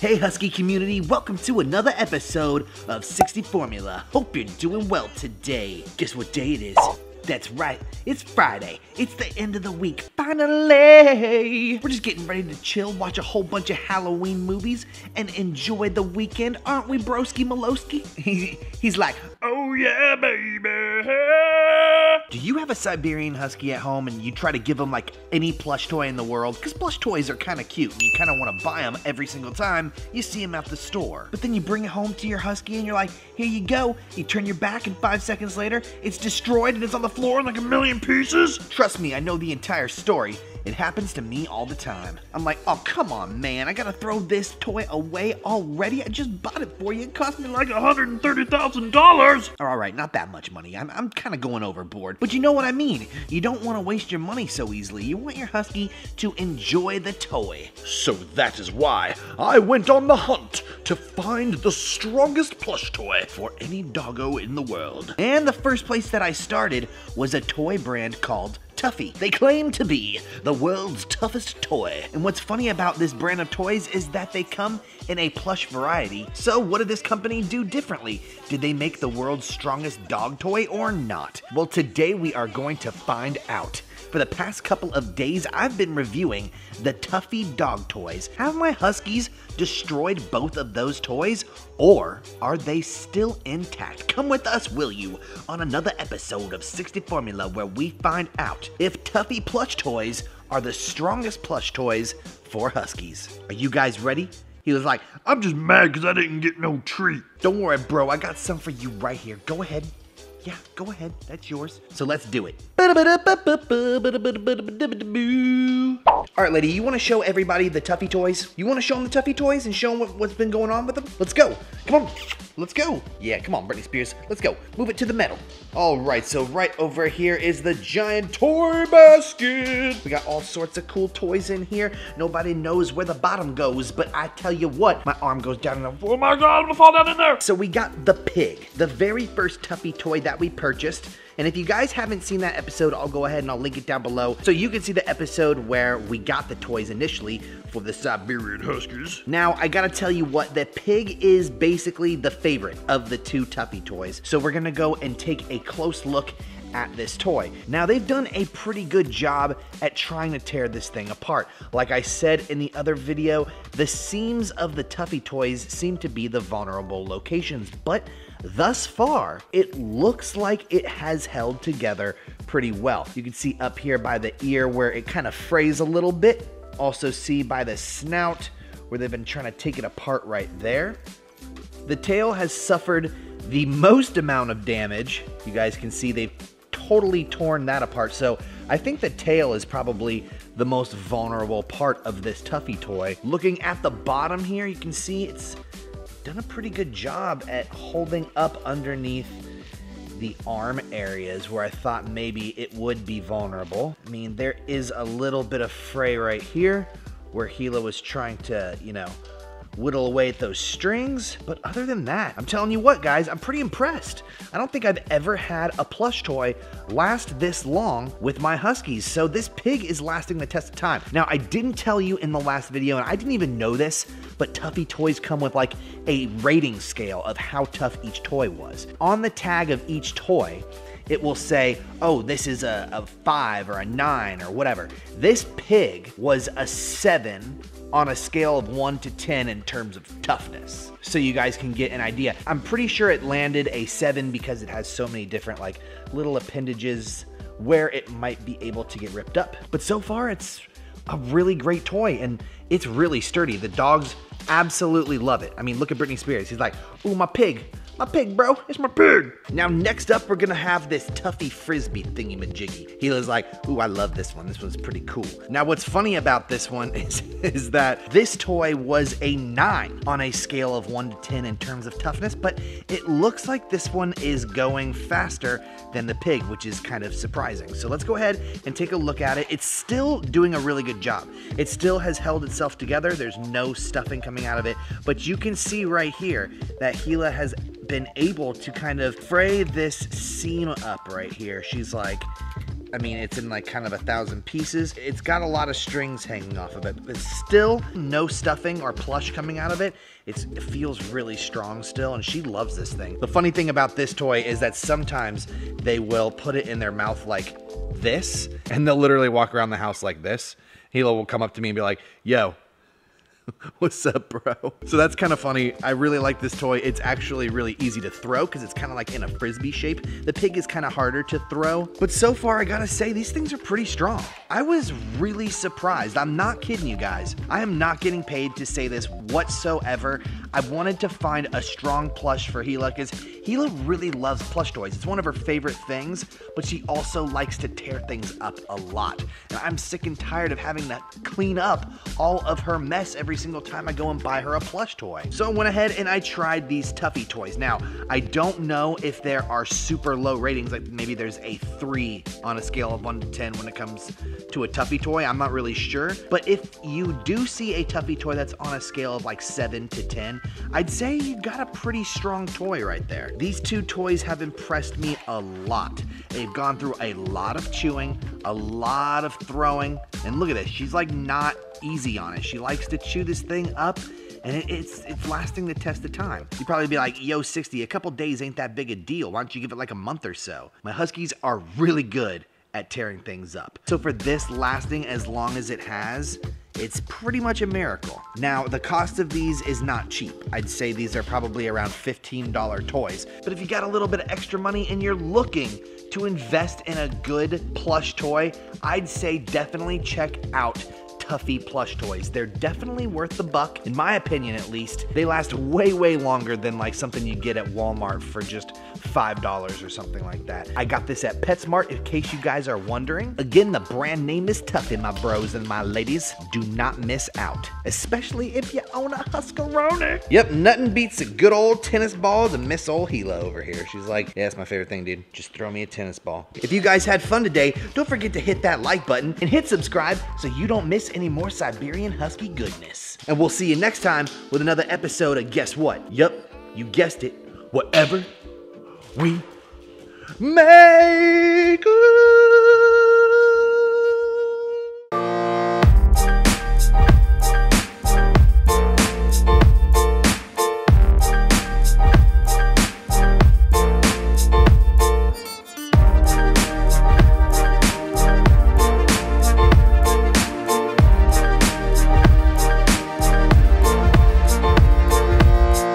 Hey Husky community, welcome to another episode of 60 Formula. Hope you're doing well today. Guess what day it is? That's right, it's Friday. It's the end of the week, finally! We're just getting ready to chill, watch a whole bunch of Halloween movies, and enjoy the weekend, aren't we, broski Malowski? He's like, oh yeah, baby! Do you have a Siberian Husky at home and you try to give him like any plush toy in the world? Because plush toys are kind of cute and you kind of want to buy them every single time you see them at the store. But then you bring it home to your Husky and you're like, here you go. You turn your back and 5 seconds later, it's destroyed and it's on the floor in like a million pieces. Trust me, I know the entire story. It happens to me all the time. I'm like, oh, come on, man. I gotta throw this toy away already? I just bought it for you. It cost me like $130,000. All right, not that much money. I'm kind of going overboard. But you know what I mean. You don't want to waste your money so easily. You want your Husky to enjoy the toy. So that is why I went on the hunt to find the strongest plush toy for any doggo in the world. And the first place that I started was a toy brand called Tuffy. They claim to be the world's toughest toy. And what's funny about this brand of toys is that they come in a plush variety. So what did this company do differently? Did they make the world's strongest dog toy or not? Well, today we are going to find out. For the past couple of days, I've been reviewing the Tuffy Dog Toys. Have my Huskies destroyed both of those toys, or are they still intact? Come with us, will you, on another episode of 60 Formula where we find out if Tuffy plush toys are the strongest plush toys for Huskies. Are you guys ready? He was like, I'm just mad because I didn't get no treat. Don't worry, bro. I got some for you right here. Go ahead. Yeah, go ahead. That's yours. So let's do it. All right, lady, you want to show everybody the Tuffy toys? You want to show them the Tuffy toys and show them what's been going on with them? Let's go. Come on. Let's go. Yeah, come on, Britney Spears. Let's go. Move it to the metal. All right, so right over here is the giant toy basket. We got all sorts of cool toys in here. Nobody knows where the bottom goes, but I tell you what, my arm goes down and oh my God, I'm gonna fall down in there. So we got the pig, the very first Tuffy toy that we purchased. And if you guys haven't seen that episode, I'll go ahead and I'll link it down below so you can see the episode where we got the toys initially for the Siberian Huskies. Now, I gotta tell you what, the pig is basically the favorite of the two Tuffy toys. So we're gonna go and take a close look at this toy. Now, they've done a pretty good job at trying to tear this thing apart. Like I said in the other video, the seams of the Tuffy toys seem to be the vulnerable locations, but thus far, it looks like it has held together pretty well. You can see up here by the ear where it kind of frays a little bit. Also see by the snout where they've been trying to take it apart right there. The tail has suffered the most amount of damage. You guys can see they've totally torn that apart. So I think the tail is probably the most vulnerable part of this Tuffy toy. Looking at the bottom here, you can see it's done a pretty good job at holding up underneath the arm areas where I thought maybe it would be vulnerable. I mean, there is a little bit of fray right here where Gila was trying to, you know, whittle away at those strings. But other than that, I'm telling you what, guys, I'm pretty impressed. I don't think I've ever had a plush toy last this long with my Huskies. So this pig is lasting the test of time. Now, I didn't tell you in the last video, and I didn't even know this, but Tuffy toys come with like a rating scale of how tough each toy was. On the tag of each toy, it will say, oh, this is a 5 or a 9 or whatever. This pig was a 7 on a scale of 1 to 10 in terms of toughness. So you guys can get an idea. I'm pretty sure it landed a 7 because it has so many different like little appendages where it might be able to get ripped up. But so far it's a really great toy and it's really sturdy. The dogs absolutely love it. I mean, look at Britney Spears. He's like, ooh, my pig, bro, it's my pig. Now, next up, we're gonna have this Tuffy Frisbee thingy-majiggy. He was like, ooh, I love this one. This one's pretty cool. Now, what's funny about this one is that this toy was a 9 on a scale of 1 to 10 in terms of toughness, but it looks like this one is going faster than the pig, which is kind of surprising. So let's go ahead and take a look at it. It's still doing a really good job. It still has held itself together. There's no stuffing coming out of it, but you can see right here that Gila has been able to kind of fray this seam up right here. She's like I mean, it's in like kind of 1,000 pieces. It's got a lot of strings hanging off of it, but still no stuffing or plush coming out of it. It feels really strong still, and she loves this thing. The funny thing about this toy is that sometimes they will put it in their mouth like this, and they'll literally walk around the house like this. Hilo will come up to me and be like, yo, what's up, bro? So that's kind of funny. I really like this toy. It's actually really easy to throw because it's kind of like in a Frisbee shape. The pig is kind of harder to throw, but so far I gotta say these things are pretty strong. I was really surprised. I'm not kidding you guys. I am not getting paid to say this whatsoever. I wanted to find a strong plush for Hila because Hila really loves plush toys. It's one of her favorite things, but she also likes to tear things up a lot. And I'm sick and tired of having to clean up all of her mess every single time I go and buy her a plush toy. So I went ahead and I tried these Tuffy toys. Now, I don't know if there are super low ratings, like maybe there's a 3 on a scale of 1 to 10 when it comes to a Tuffy toy. I'm not really sure. But if you do see a Tuffy toy that's on a scale of like 7 to 10, I'd say you got a pretty strong toy right there. These two toys have impressed me a lot. They've gone through a lot of chewing, a lot of throwing, and look at this. She's like not easy on it. She likes to chew this thing up, and it's lasting the test of time. You'd probably be like, yo, 60, a couple days ain't that big a deal. Why don't you give it like a month or so? My Huskies are really good at tearing things up. So for this lasting as long as it has, it's pretty much a miracle. Now, the cost of these is not cheap. I'd say these are probably around $15 toys. But if you got a little bit of extra money and you're looking to invest in a good plush toy, I'd say definitely check out Tuffy plush toys. They're definitely worth the buck, in my opinion at least. They last way, way longer than like something you get at Walmart for just $5 or something like that. I got this at PetSmart in case you guys are wondering. Again, the brand name is Tuffy, my bros and my ladies. Do not miss out, especially if you own a Huskaroni. Yep, nothing beats a good old tennis ball to Miss old Hila over here. She's like, yeah, that's my favorite thing, dude. Just throw me a tennis ball. If you guys had fun today, don't forget to hit that like button and hit subscribe so you don't miss any more Siberian Husky goodness. And we'll see you next time with another episode of guess what? Yup, you guessed it. Whatever we make.